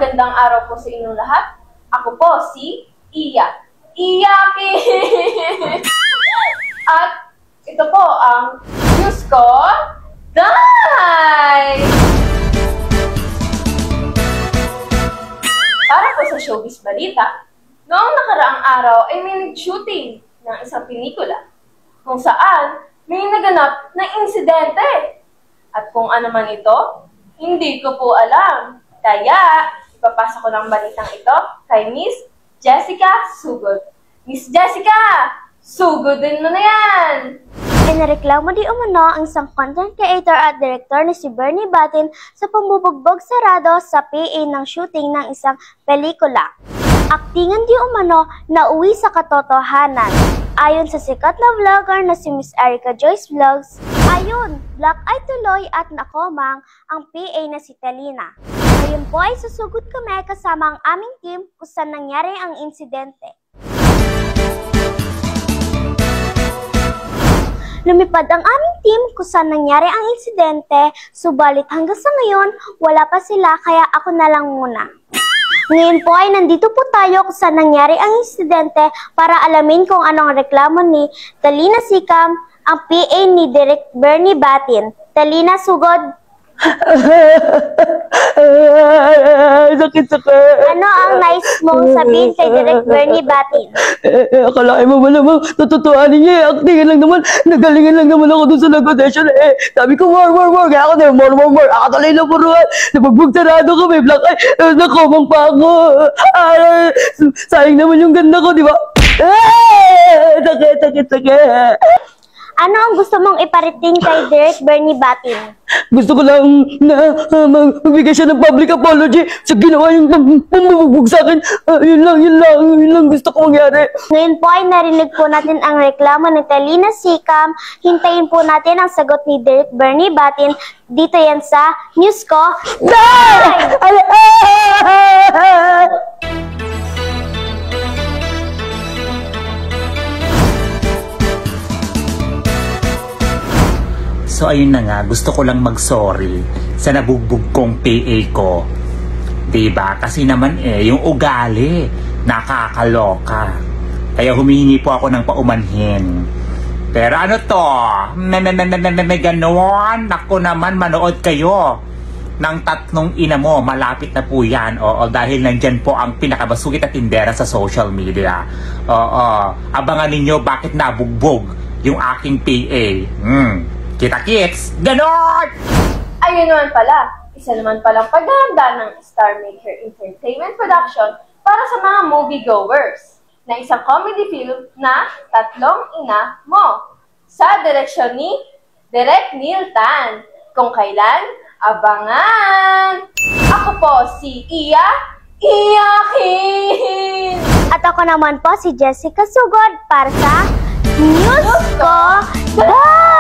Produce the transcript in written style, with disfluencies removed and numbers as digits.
Magandang araw po sa inyong lahat. Ako po si Iya. Iyaki! At ito po ang news ko, Guys! Para po sa showbiz balita, noong nakaraang araw ay may nag-shooting ng isang pelikula kung saan may naganap na insidente. At kung ano man ito, hindi ko po alam. Kaya, ipapasa ko ng balitang ito kay Miss Jessica Sugod. Miss Jessica, sugudin mo na yan! Inareklamo di umano ang isang content creator at director na si Bernie Batin sa pambubugbog sarado sa PA ng shooting ng isang pelikula. Aktingan di umano na uwi sa katotohanan. Ayon sa sikat na vlogger na si Miss Erica Joyce Vlogs, ayun, black eye tuloy at nakomang ang PA na si Talina. Ngayon po ay susugod kami kasama ang aming team kung saan nangyari ang insidente. Lumipad ang aming team kung saan nangyari ang insidente, subalit hanggang sa ngayon, wala pa sila kaya ako na lang muna. Ngayon po ay nandito po tayo kung saan nangyari ang insidente para alamin kung anong reklamo ni Talina Sikam, ang PA ni Direk Bernie Batin. Talina, sugod! Sakit-sakit. Ano ang nice mong sabihin kay Direk Bernie Batin? Akalain mo ba naman, natutuhanin niya eh. Actingan lang naman, nagalingan lang naman ako dun sa nag-audition eh. Sabi ko, more. Kaya ako na, more. Ako tuloy na puruan. Napagbugtarado kami, black eye. Nakomang pa ako. Sayang naman yung ganda ko, di ba? Sakit. Ano ang gusto mong iparating kay Direk Bernie Batin? Gusto ko lang na magbigay siya ng public apology sa ginawa yung pambubugbog sa akin. Yun lang gusto ko mangyari. Ngayon po ay narinig po natin ang reklamo ni Talina Sikam. Hintayin po natin ang sagot ni Direk Bernie Batin. Dito yan sa News Ko. So ayun na nga, gusto ko lang mag-sorry sa nabugbog kong PA ko. Diba? Kasi naman yung ugali, nakakaloka. Kaya humihingi po ako ng paumanhin. Pero ano to? May ganon. Ako naman, manood kayo ng Tatlong Ina Mo. Malapit na po yan. Oo, dahil nandyan po ang pinakabasugit at tindera sa social media. Oo, abangan ninyo bakit nabugbog yung aking PA. Kita-kits! Ganon! Ayun naman pala, isa naman palang paghahanda ng Star Maker Entertainment Production para sa mga moviegoers na isang comedy film na Tatlong Ina Mo sa direksyon ni Direk Neil Tan. Kung kailan, abangan! Ako po si Iya Iyakin! At ako naman po si Jessica Sugod para sa News Ko. Bye!